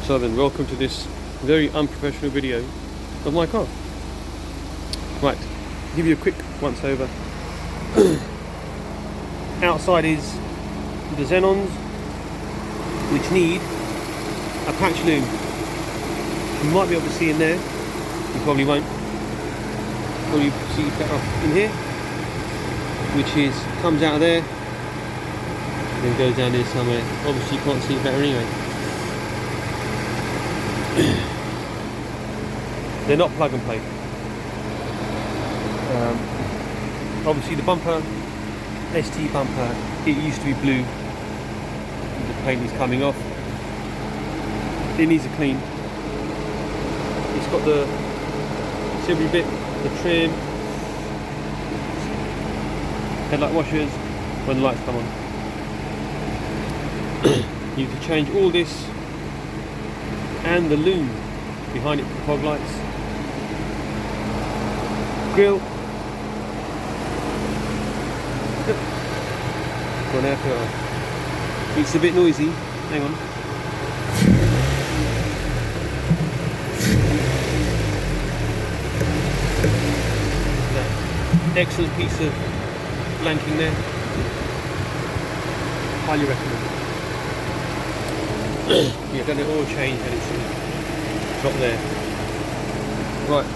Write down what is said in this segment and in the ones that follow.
So then, welcome to this very unprofessional video of my car. Right, give you a quick once over. Outside is the xenons, which need a patch loom. You might be able to see in there, you probably won't. Probably see better in here, which is comes out of there and then goes down here somewhere. Obviously you can't see it better anyway. They're not plug and play. Obviously the bumper, ST bumper, it used to be blue. The paint is coming off. It needs a clean. It's got the silvery bit, the trim, headlight washers when the lights come on. You can change all this and the loom behind it for fog lights. Grill. Got an air filter. It's a bit noisy. Hang on. Excellent piece of blanking there. Highly recommend. Yeah, done it all change and it's drop there. Right.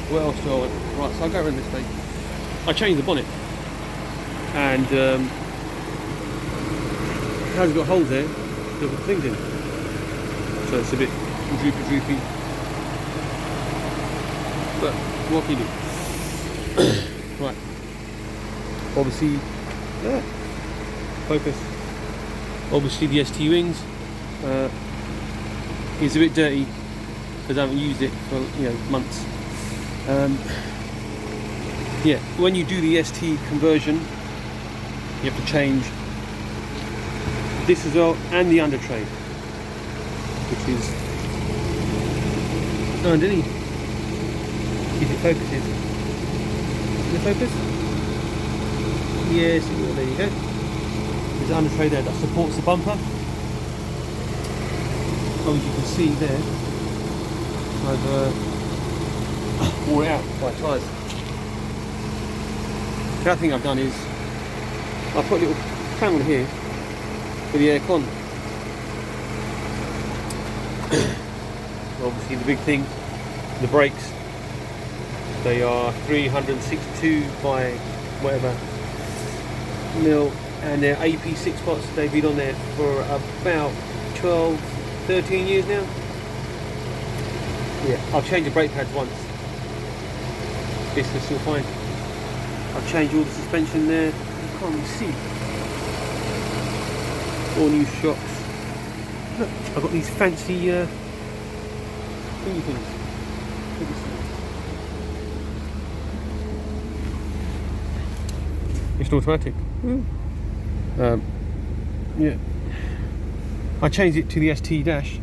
What else do I want? Right, so I'll go around this way. I changed the bonnet and it has got holes there to put things in. So it's a bit droopy. But what can you do? Right, obviously, focus. Obviously, the ST wings is a bit dirty because I haven't used it for months. Yeah, when you do the ST conversion, you have to change this as well and the under tray, which is underneath. If it focuses. The focus? Yes, there you go. There's an under tray there that supports the bumper. Oh, as you can see there, I've wore it out by tyres. The other thing I've done is I put a little panel here for the aircon. Obviously the big thing, the brakes. They are 362 by whatever mil, and they're AP6 spots. They've been on there for about 12, 13 years now. Yeah, I've changed the brake pads once. This is still fine. I've changed all the suspension there. You can't really see. All new shocks. Look, I've got these fancy thingy things. It's automatic. Yeah. I changed it to the ST dash.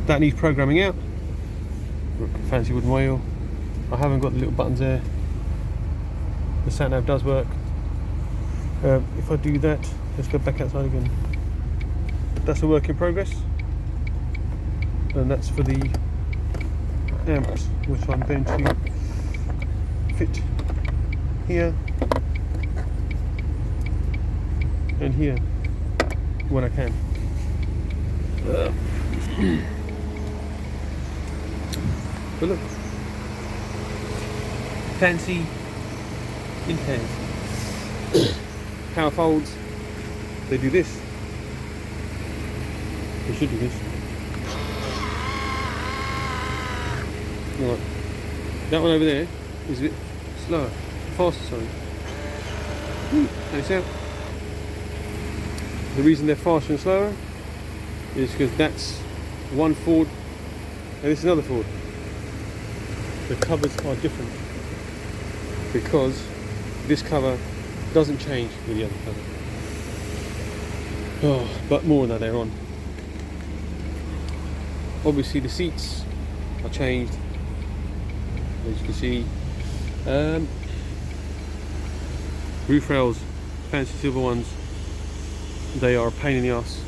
That needs programming out. Look, fancy wooden wheel. I haven't got the little buttons there. The sat nav does work. If I do that, let's go back outside again. That's a work in progress. And that's for the amps, which I'm going to fit here and here when I can. But look, fancy in pairs. Power folds. They do this. They should do this. Right. That one over there is a bit slower. Faster, sorry. Notice out. The reason they're faster and slower is because that's one Ford and this is another Ford. The covers are different because this cover doesn't change with the other cover. Oh, but more on that later on. Obviously the seats are changed, as you can see. Roof rails, fancy silver ones, they are a pain in the ass.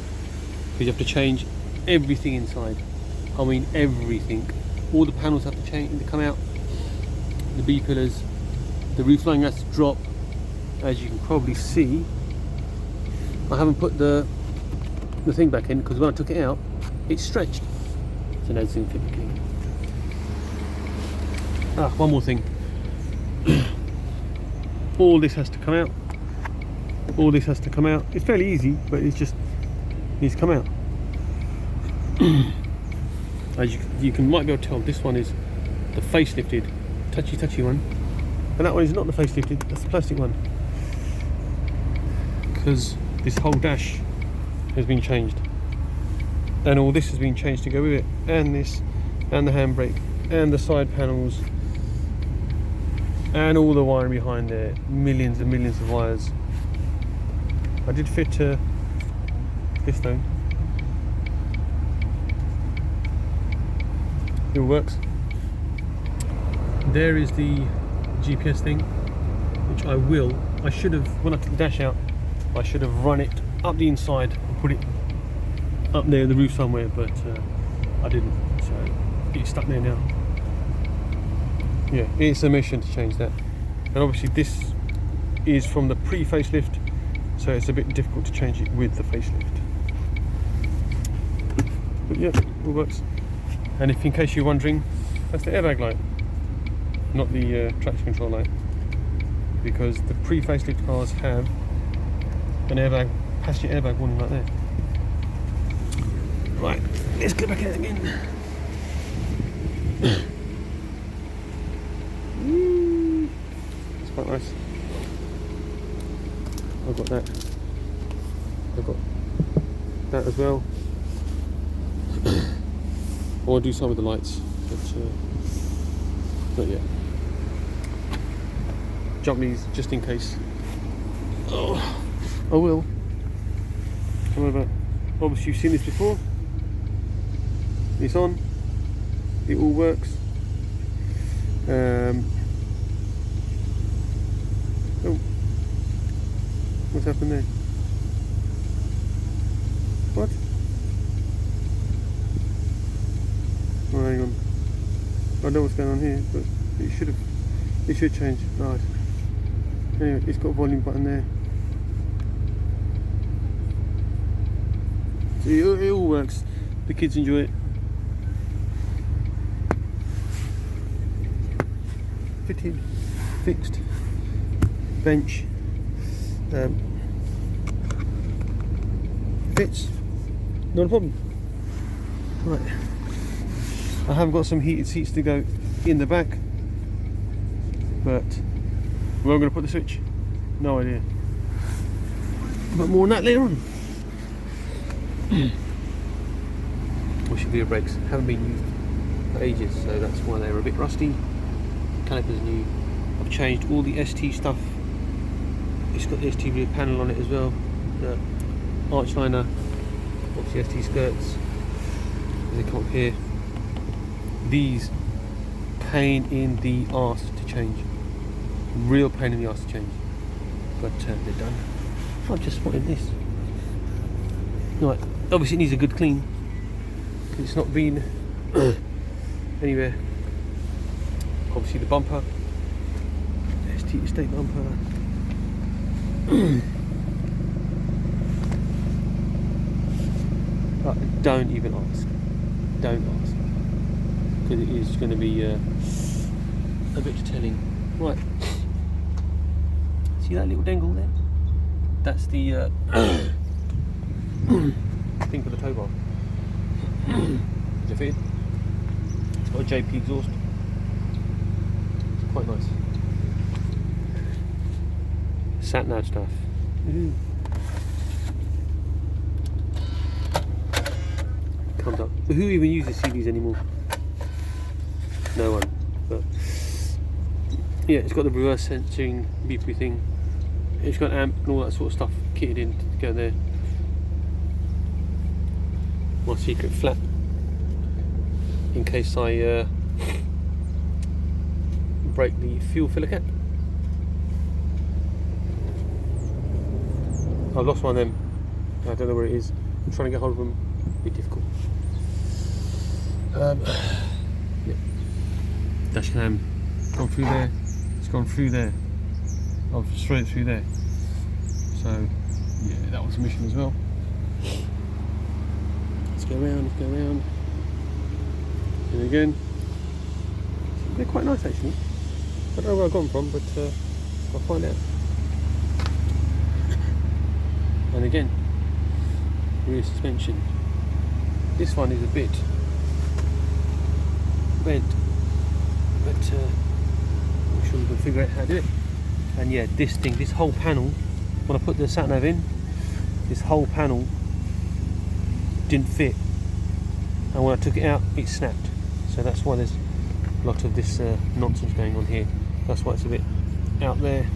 because you have to change everything inside. I mean everything. All the panels have to change, to come out. The B pillars, the roof line has to drop. As you can probably see, I haven't put the thing back in because when I took it out, it stretched. So now it's in fit back in. One more thing. All this has to come out. All this has to come out. It's fairly easy, but it just needs to come out. As you might be able to tell, this one is the facelifted, touchy one, and that one is not the facelifted. That's the plastic one, because this whole dash has been changed, and all this has been changed to go with it, and this, and the handbrake, and the side panels, and all the wiring behind there. Millions and millions of wires. I did fit this though. It works. There is the GPS thing, which I should have, when I took the dash out, I should have run it up the inside and put it up there in the roof somewhere, but I didn't, so it's stuck there now. Yeah, it's a mission to change that. And obviously this is from the pre-facelift, so it's a bit difficult to change it with the facelift. But yeah, it all works. And if in case you're wondering, that's the airbag light, not the traction control light, because the pre-facelift cars have an airbag, passenger airbag warning like that. Right, let's get back out again. It's quite nice. I've got that. I've got that as well. I want to do some with the lights, but not yet. Jump these just in case. Oh, I will. Don't worry about it. Obviously you've seen this before. It's on. It all works. Oh, what's happened there? What? Oh, hang on. I don't know what's going on here, but it should change. Right. Anyway, it's got a volume button there. So it all works. The kids enjoy it. Fitted, fixed, bench, fits, not a problem. Right. I have got some heated seats to go in the back, but where I'm going to put the switch, no idea. But more on that later on. Washing gear brakes haven't been used for ages, so that's why they're a bit rusty. Calipers new. I've changed all the ST stuff. It's got the ST rear panel on it as well. The arch liner, obviously ST skirts. They come up here. These, pain in the arse to change. Real pain in the arse to change. But they're done. I've just spotted this. Right, obviously it needs a good clean. It's not been anywhere. Obviously the bumper, ST estate bumper. But don't even ask. Don't ask. Because it is going to be a bit telling. Right. See that little dangle there? That's the thing for the tow bar. Is it fitted? It's got a JP exhaust. It's quite nice. Sat nav stuff. Comes up. But who even uses CDs anymore? No one. But yeah, it's got the reverse sensing beepy thing. It's got amp and all that sort of stuff kitted in to go there. My secret flap, in case I break the fuel filler cap. I've lost one of them. I don't know where it is. I'm trying to get hold of them. bit difficult. Yep. Dash cam gone through there. It's gone through there. Oh, straight through there. So yeah, that was a mission as well. Let's go around. Let's go around. And again, they're quite nice actually. I don't know where I've gone from, but I'll find out. And again, rear suspension. This one is a bit bent, but I'm sure we can figure out how to do it. And yeah, this thing, this whole panel, when I put the sat nav in, this whole panel didn't fit, and when I took it out, it snapped. So that's why there's a lot of this nonsense going on here. That's why it's a bit out there.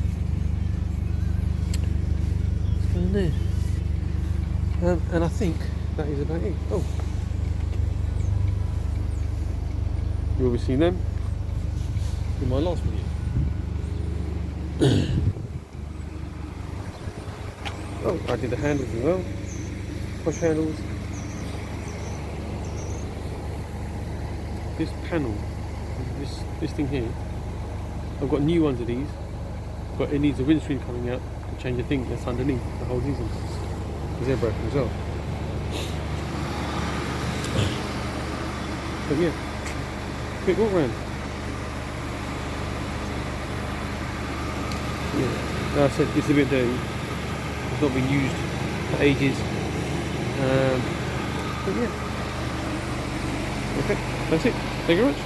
What's going on there? And I think that is about it. Oh, you will be seeing them in my last video. Oh, I did the handles as well. Push handles. This panel, this thing here, I've got new ones of these, but it needs a windscreen coming out to change the thing that's underneath that holds these in place, because they're broken as well. But yeah, quick walk round. Yeah, like I said, it's a bit dirty. It's not been used for ages. But yeah. Okay, that's it. Thank you very much.